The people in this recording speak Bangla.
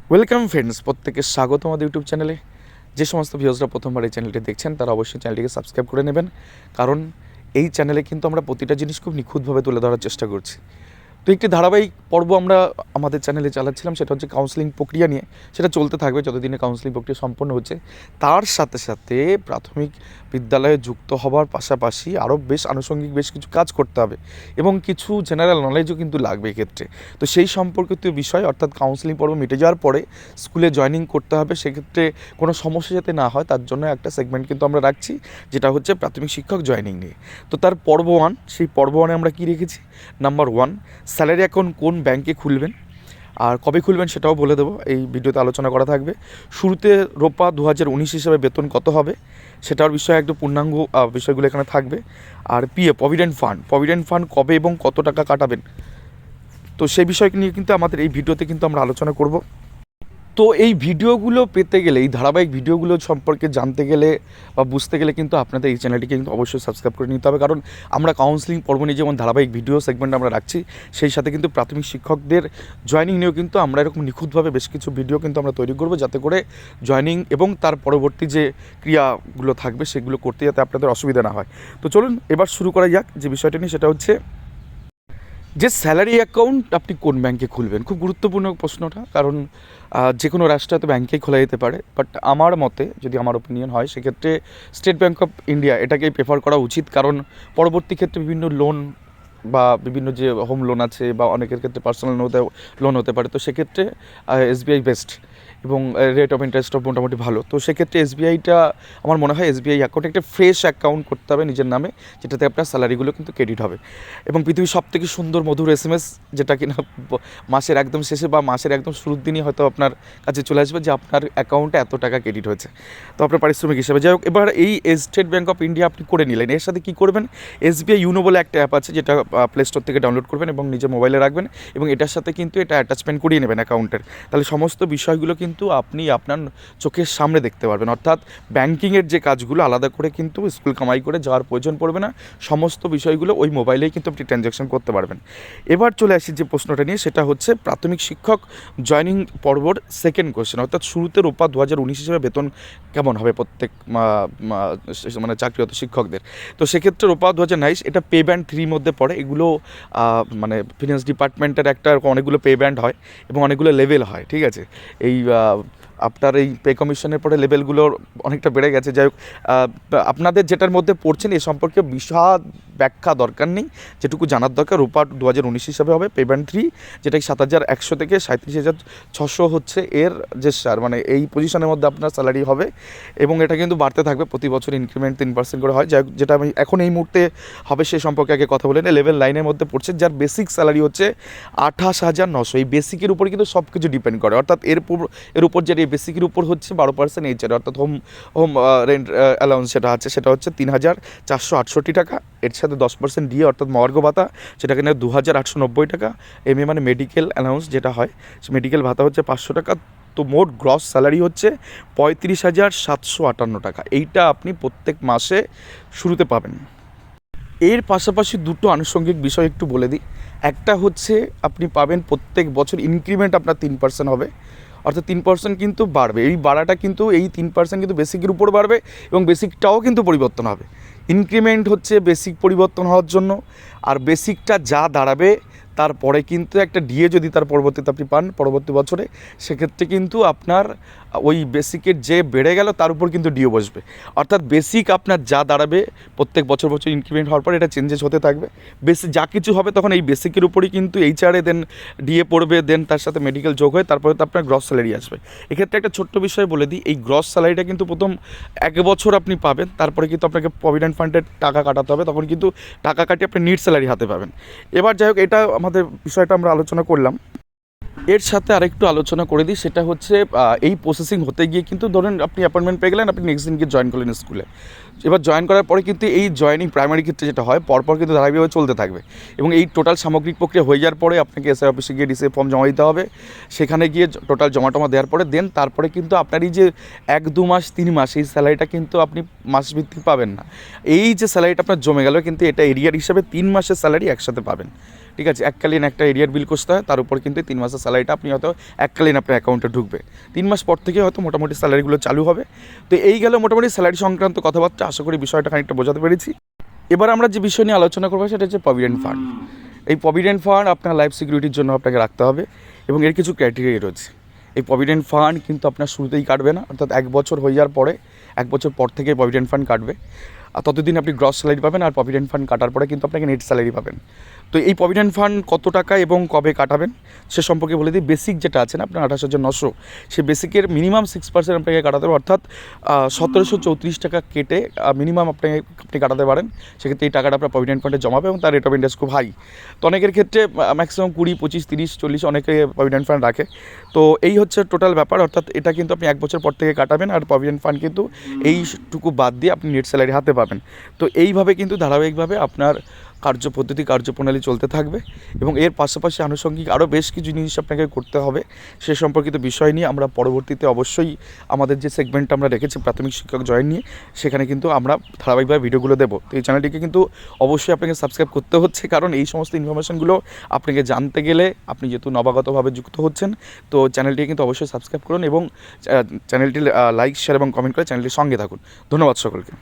ওয়েলকাম ফ্রেন্ডস, প্রত্যেকে স্বাগত আমাদের ইউটিউব চ্যানেলে। যে সমস্ত ভিউয়ার্সরা প্রথমবার এই চ্যানেলটি দেখছেন তারা অবশ্যই চ্যানেলটিকে সাবস্ক্রাইব করে নেবেন, কারণ এই চ্যানেলে কিন্তু আমরা প্রতিটা জিনিস খুব নিখুঁতভাবে তুলে ধরার চেষ্টা করছি। তো একটি ধারাবাহিক পর্ব আমরা আমাদের চ্যানেলে চালাচ্ছিলাম, সেটা হচ্ছে কাউন্সেলিং প্রক্রিয়া নিয়ে। সেটা চলতে থাকবে যতদিনে কাউন্সেলিং প্রক্রিয়া সম্পন্ন হচ্ছে। তার সাথে সাথে প্রাথমিক বিদ্যালয়ে যুক্ত হওয়ার পাশাপাশি আরও আনুষঙ্গিক বেশ কিছু কাজ করতে হবে এবং কিছু জেনারেল নলেজও কিন্তু লাগবে এক্ষেত্রে। তো সেই সম্পর্কিত বিষয়, অর্থাৎ কাউন্সেলিং পর্ব মিটে যাওয়ার পরে স্কুলে জয়েনিং করতে হবে, সেক্ষেত্রে কোনো সমস্যা যাতে না হয় তার জন্য একটা সেগমেন্ট কিন্তু আমরা রাখছি, যেটা হচ্ছে প্রাথমিক শিক্ষক জয়েনিং নিয়ে। তো তার পর্ব ওয়ান, সেই পর্ব ওয়ানে আমরা কী রেখেছি? নাম্বার ওয়ান, স্যালারি অ্যাকাউন্ট কোন ব্যাংকে খুলবেন আর কবে খুলবেন সেটাও বলে দেবো, এই ভিডিওতে আলোচনা করা থাকবে। শুরুতে রোপা 2019 হিসাবে বেতন কত হবে সেটার বিষয়ে একটু পূর্ণাঙ্গ বিষয়গুলো এখানে থাকবে। আর পিএ প্রভিডেন্ট ফান্ড কবে এবং কত টাকা কাটাবেন, তো সেই বিষয় নিয়ে কিন্তু আমাদের এই ভিডিওতে কিন্তু আমরা আলোচনা করব। তো এই ভিডিওগুলো পেতে গেলে, এই ধারাবাহিক ভিডিওগুলো সম্পর্কে জানতে গেলে বা বুঝতে গেলে কিন্তু আপনাদের এই চ্যানেলটিকে কিন্তু অবশ্যই সাবস্ক্রাইব করে নিতে হবে, কারণ আমরা কাউন্সেলিং পর্ব নিয়ে যেমন ধারাবাহিক ভিডিও সেগমেন্ট আমরা রাখছি, সেই সাথে কিন্তু প্রাথমিক শিক্ষকদের জয়েনিং নিয়েও কিন্তু আমরা এরকম নিখুঁতভাবে বেশ কিছু ভিডিও কিন্তু আমরা তৈরি করবো, যাতে করে জয়েনিং এবং তার পরবর্তী যে ক্রিয়াগুলো থাকবে সেগুলো করতে যাতে আপনাদের অসুবিধা না হয়। তো চলুন এবার শুরু করা যাক। যে বিষয়টা নিয়ে সেটা হচ্ছে যে স্যালারি অ্যাকাউন্ট আপনি কোন ব্যাংকে খুলবেন। খুব গুরুত্বপূর্ণ প্রশ্নটা, কারণ যে কোনো রাষ্ট্রে তো ব্যাংকেই খোলা যেতে পারে, বাট আমার মতে, যদি আমার ওপিনিয়ন হয়, সেক্ষেত্রে স্টেট ব্যাংক অফ ইন্ডিয়া এটাকেই প্রেফার করা উচিত। কারণ পরবর্তী ক্ষেত্রে বিভিন্ন লোন বা বিভিন্ন যে হোম লোন আছে বা অনেকের ক্ষেত্রে পার্সোনাল লোন হতে পারে, তো সেক্ষেত্রে এসবিআই বেস্ট এবং রেট অফ ইন্টারেস্টও মোটামুটি ভালো। তো সেক্ষেত্রে এসবিআইটা আমার মনে হয়, এসবিআই অ্যাকাউন্টে একটা ফ্রেশ অ্যাকাউন্ট করতে হবে নিজের নামে, যেটাতে আপনার স্যালারিগুলো কিন্তু ক্রেডিট হবে। এবং পৃথিবীর সবথেকে সুন্দর মধুর এসএমএস, যেটা কিনা মাসের একদম শেষে বা মাসের একদম শুরুর দিনই হয়তো আপনার কাছে চলে আসবে যে আপনার অ্যাকাউন্টে এত টাকা ক্রেডিট হয়েছে, তো আপনার পারিশ্রমিক হিসাবে। যাই হোক, এবার এই স্টেট ব্যাংক অফ ইন্ডিয়া আপনি করে নিলেন, এর সাথে কী করবেন? এসবিআই ইউনো বলে একটা অ্যাপ আছে, যেটা প্লে স্টোর থেকে ডাউনলোড করবেন এবং নিজের মোবাইলে রাখবেন, এবং এটার সাথে কিন্তু এটা অ্যাটাচমেন্ট করিয়ে নেবেন অ্যাকাউন্টের। তাহলে সমস্ত বিষয়গুলো কিন্তু আপনি আপনার চোখের সামনে দেখতে পারবেন, অর্থাৎ ব্যাংকিংয়ের যে কাজগুলো আলাদা করে কিন্তু স্কুল কামাই করে যাওয়ার প্রয়োজন পড়বে না, সমস্ত বিষয়গুলো ওই মোবাইলেই কিন্তু আপনি ট্রানজ্যাকশন করতে পারবেন। এবার চলে আসি যে প্রশ্নটা নিয়ে, সেটা হচ্ছে প্রাথমিক শিক্ষক জয়েনিং পর্বর সেকেন্ড কোশ্চেন, অর্থাৎ শুরুতে রোপা 2019 হিসেবে বেতন কেমন হবে প্রত্যেক মানে চাকরিরত শিক্ষকদের। তো সেক্ষেত্রে রোপা 2019 এটা পে ব্যান্ড 3 মধ্যে পড়ে। এগুলো মানে ফিনান্স ডিপার্টমেন্টের একটা অনেকগুলো পে ব্যান্ড হয় এবং অনেকগুলো লেভেল হয়, ঠিক আছে। এই আপনার এই পে কমিশনের পরে লেভেলগুলোর অনেকটা বেড়ে গেছে। যাই হোক, আপনাদের যেটার মধ্যে পড়ছেন এ সম্পর্কে বিশদ ব্যাখ্যা দরকার নেই, যেটুকু জানার দরকার, রূপা 2019 হিসাবে হবে পে ব্যান্ড 3, যেটা 7,100 থেকে 37,600 হচ্ছে এর যে মানে এই পজিশনের মধ্যে আপনার স্যালারি হবে, এবং এটা কিন্তু বাড়তে থাকবে প্রতি বছর, ইনক্রিমেন্ট 3% করে হয়। যাই হোক, যেটা আমি এখন এই মুহূর্তে হবে সে সম্পর্কে আগে কথা বলে নিই। লেভেল 9-এর মধ্যে পড়ছে, যার বেসিক স্যালারি হচ্ছে 28,900। এই বেসিকের উপর কিন্তু সব কিছু ডিপেন্ড করে, অর্থাৎ এর উপর যেটা এই বেসিকের উপর হচ্ছে 12% এইচআর, অর্থাৎ হোম রেন্ট অ্যালাউন্স যেটা আছে সেটা হচ্ছে 3,468 টাকা। এর সাথে 10% দিয়ে, অর্থাৎ মহার্ঘ ভাতা, সেটা কিনা 2,890 টাকা। এমএ মানে মেডিকেল অ্যালাউন্স যেটা হয়, মেডিকেল ভাতা হচ্ছে 500 টাকা। তো মোট গ্রস স্যালারি হচ্ছে 35,758 টাকা। এইটা আপনি প্রত্যেক মাসে শুরুতে পাবেন। এর পাশাপাশি দুটো আনুষঙ্গিক বিষয় একটু বলে দিই। একটা হচ্ছে আপনি পাবেন প্রত্যেক বছর ইনক্রিমেন্ট আপনার 3% হবে, অর্থাৎ 3% কিন্তু বাড়বে। এই বাড়াটা কিন্তু, এই 3% কিন্তু বেসিকের উপর বাড়বে এবং বেসিকটাও কিন্তু পরিবর্তন হবে। ইনক্রিমেন্ট হচ্ছে বেসিক পরিবর্তন হওয়ার জন্য, আর বেসিকটা যা দাঁড়াবে তারপরে কিন্তু একটা ডিএ যদি তার পরবর্তীতে আপনি পান পরবর্তী বছরে, সেক্ষেত্রে কিন্তু আপনার ওই বেসিকের যে বেড়ে গেল তার উপর কিন্তু ডিও বসবে। অর্থাৎ বেসিক আপনার যা দাঁড়াবে প্রত্যেক বছর ইনক্রিমেন্ট হওয়ার পর এটা চেঞ্জেস হতে থাকবে। বেসিক যা কিছু হবে তখন এই বেসিকের উপরই কিন্তু এইচআরে দেন ডিএ পড়বে, দেন তার সাথে মেডিকেল যোগ হয়ে তারপরে তো আপনার গ্রস স্যালারি আসবে। এক্ষেত্রে একটা ছোট্ট বিষয় বলে দিই, এই গ্রস স্যালারিটা কিন্তু প্রথম 1 বছর আপনি পাবেন, তারপরে কিন্তু আপনাকে প্রভিডেন্ট ফান্ডের টাকা কাটাতে হবে, তখন কিন্তু টাকা কাটিয়ে আপনি নিট স্যালারি হাতে পাবেন। এবার যাই হোক, এটা আমাদের বিষয়টা আমরা আলোচনা করলাম। এর সাথে আরেকটু আলোচনা করে দিই, সেটা হচ্ছে এই প্রসেসিং হতে গিয়ে কিন্তু ধরেন আপনি অ্যাপয়েন্টমেন্ট পেয়ে গেলেন, আপনি নেক্সট দিনকে জয়েন করলেন স্কুলে। এবার জয়েন করার পরে কিন্তু এই জয়েনিং প্রাইমারি ক্ষেত্রে যেটা হয়, পরপর কিন্তু ধারাবাহিকভাবে চলতে থাকবে, এবং এই টোটাল সামগ্রিক প্রক্রিয়া হয়ে যাওয়ার পরে আপনাকে এসআই অফিসে গিয়ে ডিসি ফর্ম জমা দিতে হবে। সেখানে গিয়ে টোটাল জমা টমা দেওয়ার পরে দেন তারপরে কিন্তু আপনার এই যে 1-2 মাস 3 মাস এই স্যালারিটা কিন্তু আপনি মাসভিত্তিক পাবেন না। এই যে স্যালারিটা আপনার জমে গেল, কিন্তু এটা এরিয়ার হিসাবে 3 মাসের স্যালারি একসাথে পাবেন, ঠিক আছে, এককালীন একটা এরিয়ার বিল কষতে হয়, তার উপর কিন্তু 3 মাসের স্যালারিটা আপনি হয়তো এককালীন আপনার অ্যাকাউন্টে ঢুকবে। 3 মাস পর থেকে হয়তো মোটামুটি স্যালারিগুলো চালু হবে। তো এই গেল মোটামুটি স্যালারি সংক্রান্ত কথাবার্তা। আশা করি বিষয়টা খানিকটা বোঝাতে পেরেছি। এবার আমরা যে বিষয় নিয়ে আলোচনা করবো সেটা হচ্ছে প্রভিডেন্ট ফান্ড। এই প্রভিডেন্ট ফান্ড আপনার লাইফ সিকিউরিটির জন্য আপনাকে রাখতে হবে এবং এর কিছু ক্রাইটেরিয়া রয়েছে। এই প্রভিডেন্ট ফান্ড কিন্তু আপনার শুরুতেই কাটবে না, অর্থাৎ 1 বছর হয়ে যাওয়ার পরে 1 বছর পর থেকে প্রভিডেন্ট ফান্ড কাটবে। আর ততদিন আপনি গ্রস স্যালারি পাবেন, আর প্রভিডেন্ট ফান্ড কাটার পরে কিন্তু আপনাকে নেট স্যালারি পাবেন। তো এই প্রভিডেন্ট ফান্ড কত টাকা এবং কবে কাটাবেন সে সম্পর্কে বলে দিই। বেসিক যেটা আছে না আপনার 28,900, সেই বেসিকের মিনিমাম 6% আপনাকে কাটাতে হবে, অর্থাৎ 1734 টাকা কেটে মিনিমাম আপনি কাটাতে পারেন। সেক্ষেত্রে এই টাকাটা আপনার প্রভিডেন্ট ফান্ডে জমাবে এবং তার রেট অফ ইন্টারেস্ট খুব হাই। তো অনেকের ক্ষেত্রে ম্যাক্সিমাম 20, 25, 30, 40 অনেকে প্রভিডেন্ট ফান্ড রাখে। তো এই হচ্ছে টোটাল ব্যাপার, অর্থাৎ এটা কিন্তু আপনি 1 বছর পর থেকে কাটাবেন, আর প্রভিডেন্ট ফান্ড কিন্তু এইটুকু বাদ দিয়ে আপনি নেট স্যালারি হাতে পাবেন। তো এইভাবে কিন্তু ধারাবাহিকভাবে আপনার কার্যপদ্ধতি কার্যপ্রণালী চলতে থাকবে এবং এর পাশাপাশি আনুষঙ্গিক আরও বেশ কিছু জিনিস আপনাকে করতে হবে। সে সম্পর্কিত বিষয় নিয়ে আমরা পরবর্তীতে অবশ্যই আমাদের যে সেগমেন্টটা আমরা রেখেছি প্রাথমিক শিক্ষক জয়েন নিয়ে, সেখানে কিন্তু আমরা ধারাবাহিকভাবে ভিডিওগুলো দেবো। তো এই চ্যানেলটিকে কিন্তু অবশ্যই আপনাকে সাবস্ক্রাইব করতে হচ্ছে, কারণ এই সমস্ত ইনফরমেশনগুলো আপনাকে জানতে গেলে আপনি যেহেতু নবাগতভাবে যুক্ত হচ্ছেন, তো চ্যানেলটিকে কিন্তু অবশ্যই সাবস্ক্রাইব করুন এবং চ্যানেলটি লাইক, শেয়ার এবং কমেন্ট করে চ্যানেলটির সঙ্গে থাকুন। ধন্যবাদ সকলকে।